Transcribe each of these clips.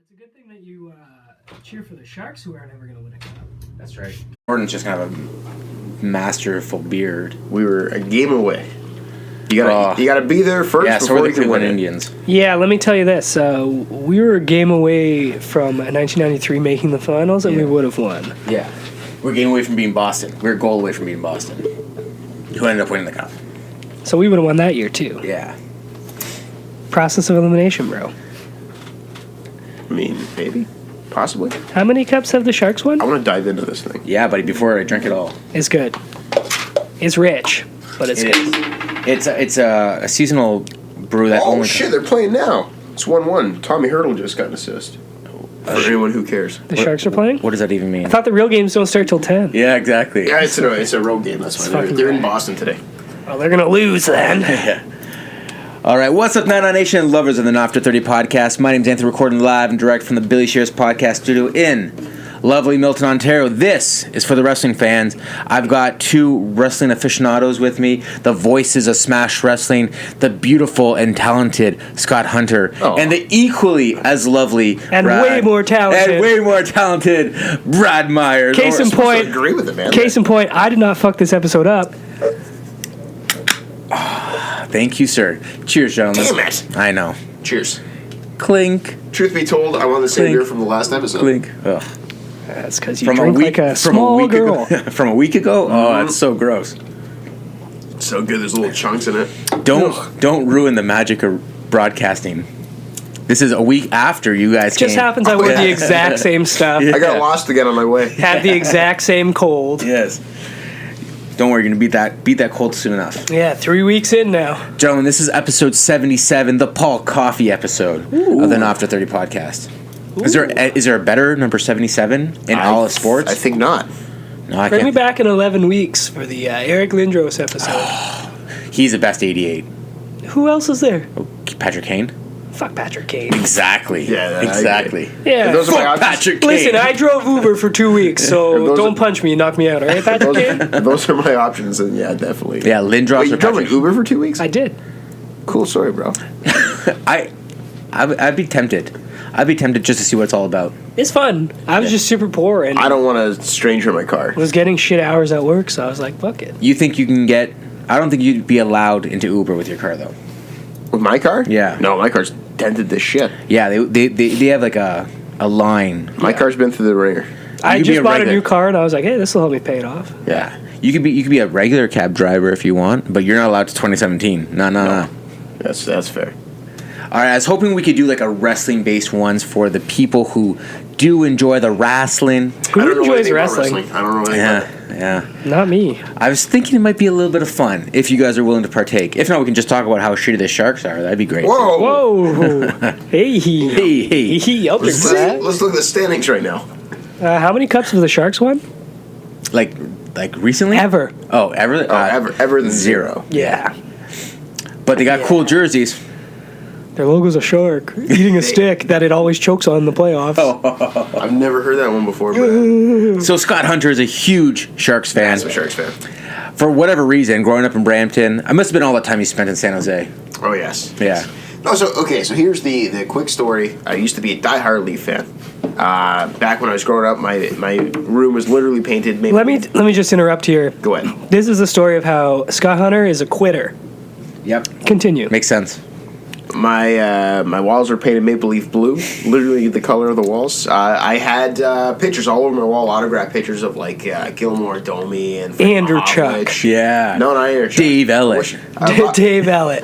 It's a good thing that you cheer for the Sharks, who are never going to win a cup. That's right. Jordan's just kind of a masterful beard. We were a game away. You gotta be there first. Yeah, so before are the you can win Cleveland it. Indians. Yeah, let me tell you this. We were a game away from 1993 making the finals, and we would have won. Yeah. We're a game away from beating Boston. We're a goal away from beating Boston, who ended up winning the cup. So we would have won that year, too. Yeah. Process of elimination, bro. I mean, maybe. Possibly. How many cups have the Sharks won? I want to dive into this thing. Yeah, buddy, before I drink it all. It's good. It's rich, but it's good. It's a seasonal brew that only... Oh, shit, they're playing now. It's 1-1. Tommy Hurdle just got an assist. For anyone who cares. The Sharks are playing? What does that even mean? I thought the real games don't start till 10. Yeah, exactly. Yeah, it's a road game. That's why they're in Boston today. Oh, they're going to lose then. Yeah. All right, what's up, 99 Nation, lovers of the After 30 podcast? My name's Anthony, recording live and direct from the Billy Shears podcast studio in lovely Milton, Ontario. This is for the wrestling fans. I've got two wrestling aficionados with me, the voices of Smash Wrestling, the beautiful and talented Scott Hunter, and the equally as lovely and way more talented Brad Myers. Case in point, agree with it, man. Case in point, I did not fuck this episode up. Thank you, sir. Cheers, gentlemen. Damn it. I know. Cheers. Clink. Truth be told, I want the same Clink. beer from the last episode. Clink. Ugh. That's because you drink like a small girl. From a week ago? Oh, that's so gross. So good, there's little chunks in it. Don't ruin the magic of broadcasting. This is a week after you guys Just came. happens I wore the exact same stuff. I got lost again on my way. Had the exact same cold. Yes. Don't worry, you're going to beat that cold soon enough. Yeah, 3 weeks in now. Gentlemen, this is episode 77, the Paul Coffey episode of the After 30 podcast. Is there a better number 77 in all of sports? I think not. No, I Bring me can't. back in 11 weeks for the Eric Lindros episode. He's the best 88. Who else is there? Oh, Patrick Kane? Fuck Patrick Kane. Exactly. Yeah, exactly. Yeah. Those are my Fuck options. Patrick Kane. Listen, I drove Uber for 2 weeks, so don't punch me and knock me out, all right, Patrick Kane? Those are my options, and yeah, definitely. Yeah, Lindros Wait, you or drove an Patrick. Uber for 2 weeks? I did. Cool story, bro. I'd be tempted. I'd be tempted just to see what it's all about. It's fun. I was just super poor and I don't want a stranger in my car. was getting shit hours at work, so I was like, fuck it. You think you can get... I don't think you'd be allowed into Uber with your car, though. With my car? Yeah. No, my car's dented to shit. Yeah, they have like a line. My car's been through the ringer. I You could be just a bought a regular- new car, and I was like, hey, this will help me pay it off. Yeah. You could be a regular cab driver if you want, but you're not allowed to 2017. No. That's fair. All right, I was hoping we could do like a wrestling-based ones for the people who do enjoy the wrestling. Who I don't know enjoys anything about wrestling? I don't know anything about it. Yeah. Not me. I was thinking it might be a little bit of fun if you guys are willing to partake. If not, we can just talk about how shitty the Sharks are. That'd be great. Whoa! Whoa. Hey. Hey. I'll drink that. Let's look at the standings right now. How many cups have the Sharks won? Like recently? Ever. Oh, ever? Ever than zero. Yeah. But they got cool jerseys. Their logo's a shark eating a stick that it always chokes on in the playoffs. I've never heard that one before, but So Scott Hunter is a huge Sharks fan. I'm a Sharks fan. For whatever reason, growing up in Brampton, I must have been all the time he spent in San Jose. Oh, yes. Yeah. No, so here's the quick story. I used to be a diehard Leaf fan. Back when I was growing up, my room was literally painted. Let me just interrupt here. Go ahead. This is the story of how Scott Hunter is a quitter. Yep. Continue. Makes sense. My walls are painted maple leaf blue, literally the color of the walls. I had pictures all over my wall, autographed pictures of like Gilmore, Domi, and Andrew Popovich. Chuck. Yeah. No, not Andrew Chuck. Dave Ellett. Dave Ellett.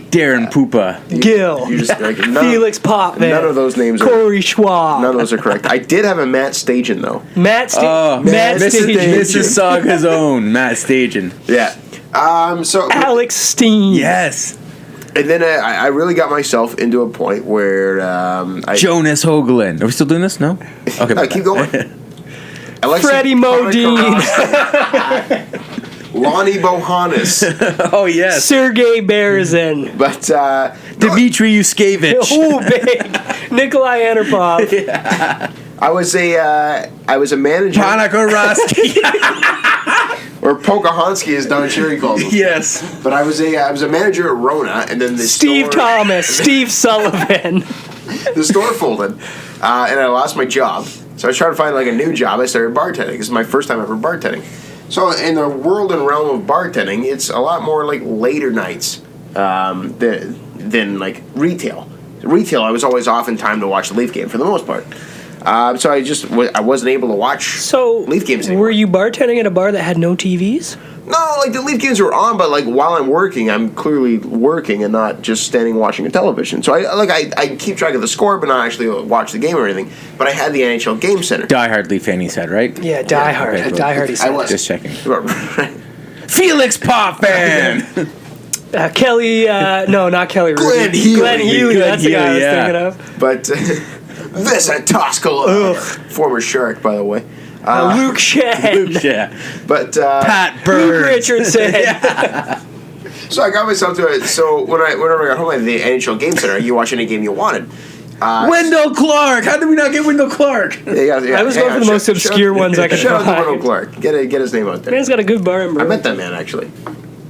Darren Pupa. Gil. You just, like, Felix Potvin. None of those names Corey Schwab. None of those are correct. I did have a Matt Stajan though. Matt Stajan. Mississauga's own Matt Stajan. Yeah. So Alex Steen. Yes. and then I really got myself into a point where Jonas Hoagland. Are we still doing this? No? Okay. No, keep going. Freddie Modine. Lonnie Bohannes. Oh, yes. Sergei Berezin. But Dmitry Yuskevich. Oh, big. Nikolai Anropov. Yeah. I was a manager. Panaka Or Pocahontas, as Don Cherry calls him. Yes. But I was a manager at Rona, and then the Steve store, Thomas. Steve Sullivan. the store folded, and I lost my job. So I was trying to find like a new job. I started bartending. This is my first time ever bartending. So in the world and realm of bartending, it's a lot more like later nights than like retail. Retail, I was always off in time to watch the Leaf game for the most part. So I wasn't able to watch Leaf games anymore. Were you bartending at a bar that had no TVs? No, like the Leaf games were on, but like while I'm working, I'm clearly working and not just standing watching a television. So I keep track of the score, but not actually watch the game or anything. But I had the NHL Game Center. Diehard Leaf fan, he said, right? Yeah, diehard. Okay, cool. Diehard, he said. I was just checking. Right. Felix Pop fan. Kelly, no, not Kelly. Glenn Ruby. Healy. Glenn Healy. That's the guy I was yeah. thinking of. But Vincent Toscolo, former Shark, by the way. Luke Shen. Yeah. But Pat Luke Bird. Richardson. so I got myself to it. So whenever I got home at the NHL Game Center, you watch any game you wanted. Wendell Clark. How did we not get Wendell Clark? Yeah, I was going for the most obscure ones I could Shout out to find. Wendell Clark. Get his name out there. Man's got a good bar in I Brooklyn. met that man actually.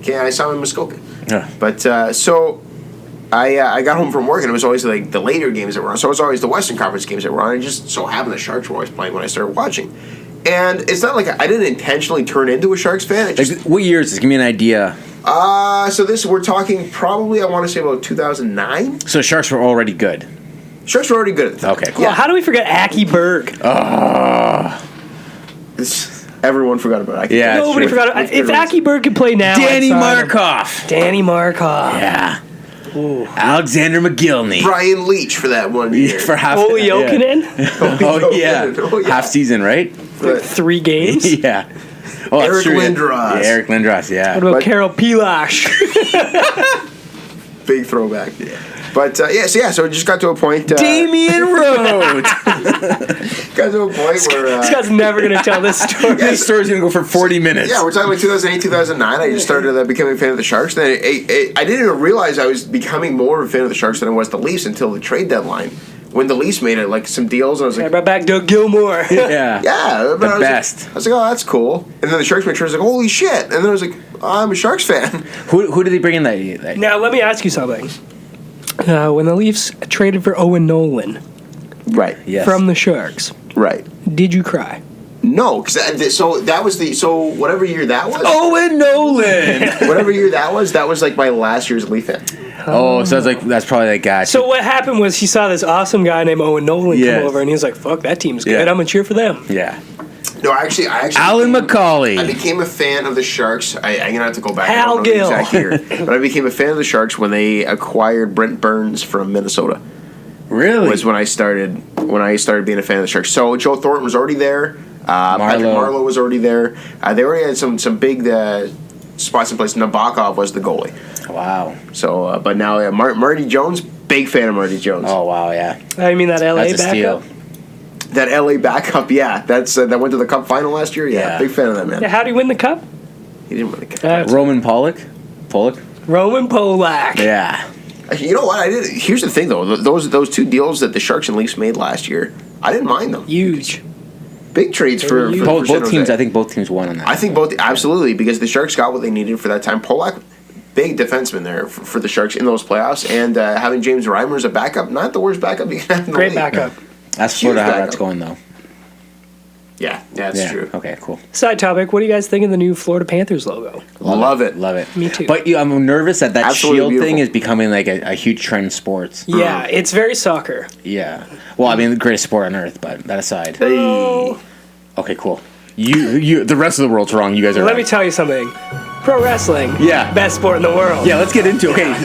Okay, I saw him in Muskoka. Yeah. But so I got home from work and it was always like the later games that were on. So it was always the Western Conference games that were on. It just so happened the Sharks were always playing when I started watching. And it's not like I didn't intentionally turn into a Sharks fan. It just, Like, what year is this? Give me an idea. so we're talking probably I want to say about 2009. So Sharks were already good. Sharks were already good at the time. Okay, cool. Well, how do we forget Aki Berg? Everyone forgot about it. Yeah, Nobody true. forgot. If Aki Berg could play now, Danny I'd sign him. Markov. Danny Markov. Yeah. Alexander McGillney. Brian Leach for that one year. For half. Oli Jokinen. Oh yeah. Oh, yeah. Half season, right? Like 3 games. Yeah. Oh, that's Eric true, yeah. Lindros. Yeah, Eric Lindros. Yeah. What about But- Carol Pilash? Big throwback. But so it just got to a point. Damian Rhodes. Got to a point where. This guy's never going to tell this story. This story's gonna go for 40 minutes. Yeah, we're talking like 2008, 2009. I just started becoming a fan of the Sharks. Then I didn't even realize I was becoming more of a fan of the Sharks than I was the Leafs until the trade deadline. When the Leafs made it, like some deals, and I was I like, brought back Doug Gilmore. Yeah. yeah, but I was best. Like, I was like, oh, that's cool. And then the Sharks made sure, I was like, holy shit. And then I was like, oh, I'm a Sharks fan. Who did they bring in that? Now, let me ask you something. When the Leafs traded for Owen Nolan Right. Yes. from the Sharks, Right. did you cry? No, because that was whatever year that was. Owen Nolan. Whatever year that was like my last year's Leaf fan. Oh, so that's probably that guy. So what happened was he saw this awesome guy named Owen Nolan Yes. come over, and he was like, fuck, that team's good. Yeah. I'm going to cheer for them. Yeah. No, I actually Alan became- McCauley. I became a fan of the Sharks. I'm going to have to go back. Hal I don't know Gill. the exact year. But I became a fan of the Sharks when they acquired Brent Burns from Minnesota. Really? Was when I started being a fan of the Sharks. So Joe Thornton was already there. Patrick Marleau was already there. They already had some big spots in place. Nabokov was the goalie. Wow. So, but now Marty Jones, big fan of Marty Jones. Oh wow, yeah. I mean, that LA That's a steal. backup. That LA backup, yeah. That's that went to the Cup final last year. Yeah, Yeah. big fan of that man. Yeah, how do you win the cup? He didn't win the Cup. Roman Pollock. Roman Polak. Yeah. You know what? I did. Here's the thing, though. Those two deals that the Sharks and Leafs made last year, I didn't mind them. Huge. Big trades for Huge. Both San teams. Jose. I think both teams won on that. I think both absolutely because the Sharks got what they needed for that time. Polak, big defenseman there for the Sharks in those playoffs, and having James Reimer as a backup, not the worst backup you can have in the Great league. backup. That's huge sort of how backup. that's going though. Yeah, that's Yeah. true. Okay. Cool. Side topic, what do you guys think of the new Florida Panthers logo? Love it. Love it. Me too. But I'm nervous that Absolutely shield thing beautiful. is becoming like a huge trend in sports. Yeah, it's very soccer. Yeah. Well, I mean, the greatest sport on earth, but that aside. Hey. Okay. Cool. You. The rest of the world's wrong. You guys are. Let me right. tell you something. Pro wrestling. Yeah. Best sport in the world. Yeah. Let's get into it. Okay.